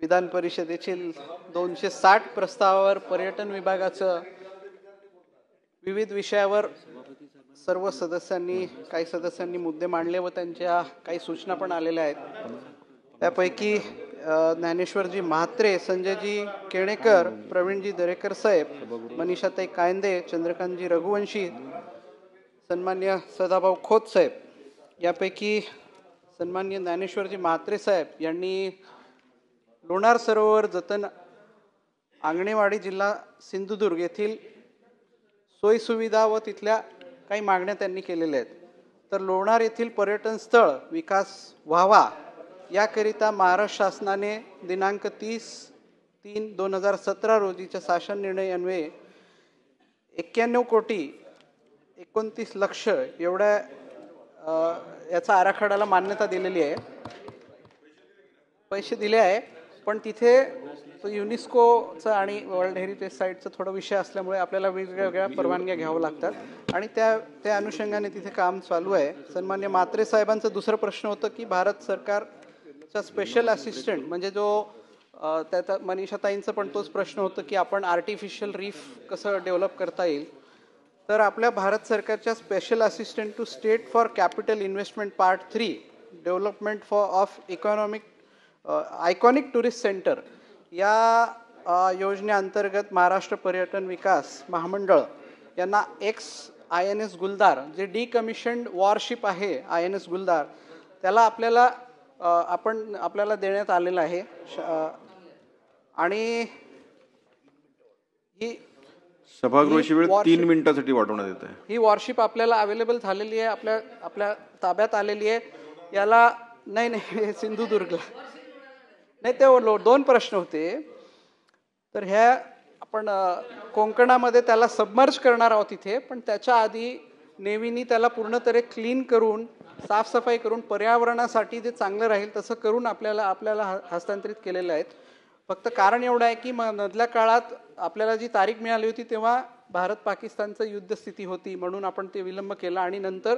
विधान परिषदेतील 260 प्रस्तावावर पर्यटन विभागाचं विविध विषयावर सर्व सदस्यांनी काही सदस्यांनी मुद्दे मांडले व त्यांच्या काही सूचना पण आलेल्या आहेत। त्यापैकी ज्ञानेश्वरजी म्हात्रे, संजयजी केणेकर, प्रवीणजी दरेकर साहेब, मनीषाताई कायंदे, चंद्रकांतजी रघुवंशी, सन्मान्य सदाभाऊ खोत साहेब यापैकी सन्मान्य ज्ञानेश्वरजी म्हात्रे साहेब यांनी लोणार सरोवर जतन आंगणेवाडी जिल्हा सिंधुदुर्ग येथील सोयीसुविधा व तिथल्या काही मागण्या त्यांनी केलेल्या आहेत। तर लोणार येथील पर्यटन स्थळ विकास व्हावा याकरिता महाराष्ट्र शासनाने दिनांक 30/3/2017 रोजीच्या शासन निर्णय अन्वये 91,29,00,000 एवढ्या याचा आराखड्याला मान्यता दिलेली आहे, पैसे दिले आहे। पण तिथे युनेस्कोचं आणि वर्ल्ड हेरिटेज साईटचं थोडा विषय असल्यामुळे आपल्याला वेगवेगळ्या परवानग्या घ्यावं लागतात आणि त्या अनुषंगाने तिथे काम चालू आहे। सन्मान्य म्हात्रे साहेबांचा दुसरा प्रश्न होतं की भारत सरकारचा स्पेशल असिस्टंट म्हणजे जो त्याचा मनीषाताईंचा पण तोच प्रश्न होतं की आपण आर्टिफिशियल रीफ कसं डेव्हलप करता येईल। तर आपल्या भारत सरकारच्या special assistant to state for capital investment part 3 development of iconic tourist centre या योजनेअंतर्गत महाराष्ट्र पर्यटन विकास महामंडळ यांना INS गुलदार जे डिकमिशन्ड वॉरशिप आहे INS गुलदार त्याला आपल्याला देण्यात आलेला आहे आणि ही सभागृहाची वेळ 3 मिनिटांसाठी वाढवण्यात येत आहे। ही वॉरशिप आपल्याला अवेलेबल झालेली आहे, आपल्या ताब्यात आलेली आहे। याला नाही सिंधुदुर्गला नाही, ते 2 प्रश्न होते। तर ह्या आपण कोकणामध्ये त्याला सबमर्ज करणार आहोत तिथे, पण त्याच्या आधी नेव्हीनी त्याला पूर्णतः क्लीन करून साफसफाई करून पर्यावरणासाठी जे चांगलं राहील तसं करून आपल्याला हस्तांतरित केलेलं आहे। फक्त कारण एवढं आहे की मधल्या काळात आपल्याला जी तारीख मिळाली होती तेव्हा भारत पाकिस्तानचं युद्ध स्थिती होती, म्हणून आपण ते विलंब केला आणि नंतर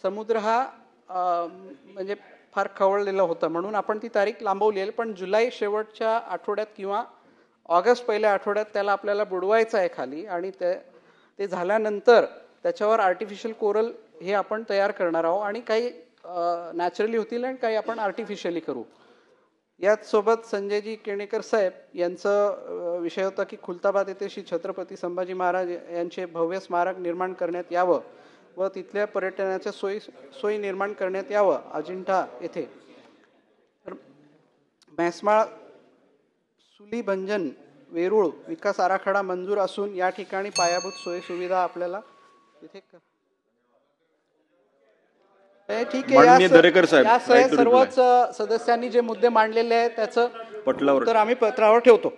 समुद्र हा म्हणजे फार खवळलेला होता, म्हणून आपण ती तारीख लांबवली आहे। पण जुलै शेवटच्या आठवड्यात किंवा ऑगस्ट पहिल्या आठवड्यात त्याला आपल्याला बुडवायचं आहे खाली आणि ते झाल्यानंतर त्याच्यावर आर्टिफिशियल कोरल हे आपण तयार करणार आहोत आणि काही नॅचरली होतील आणि काही आपण आर्टिफिशियली करू। याच सोबत संजयजी केणेकर साहेब यांचा विषय होता की खुलताबाद येथे श्री छत्रपती संभाजी महाराज यांचे भव्य स्मारक निर्माण करण्यात यावं व तिथल्या पर्यटनाच्या सोयी निर्माण करण्यात यावं अजिंठा येथे। तर म्हैसमाळ सुलीभंजन वेरूळ विकास आराखडा मंजूर असून या ठिकाणी पायाभूत सोयी सुविधा आपल्याला तिथे ठीक आहे। या सर्वच सदस्यांनी जे मुद्दे मांडलेले आहेत त्याचं उत्तर आम्ही पत्रावर ठेवतो।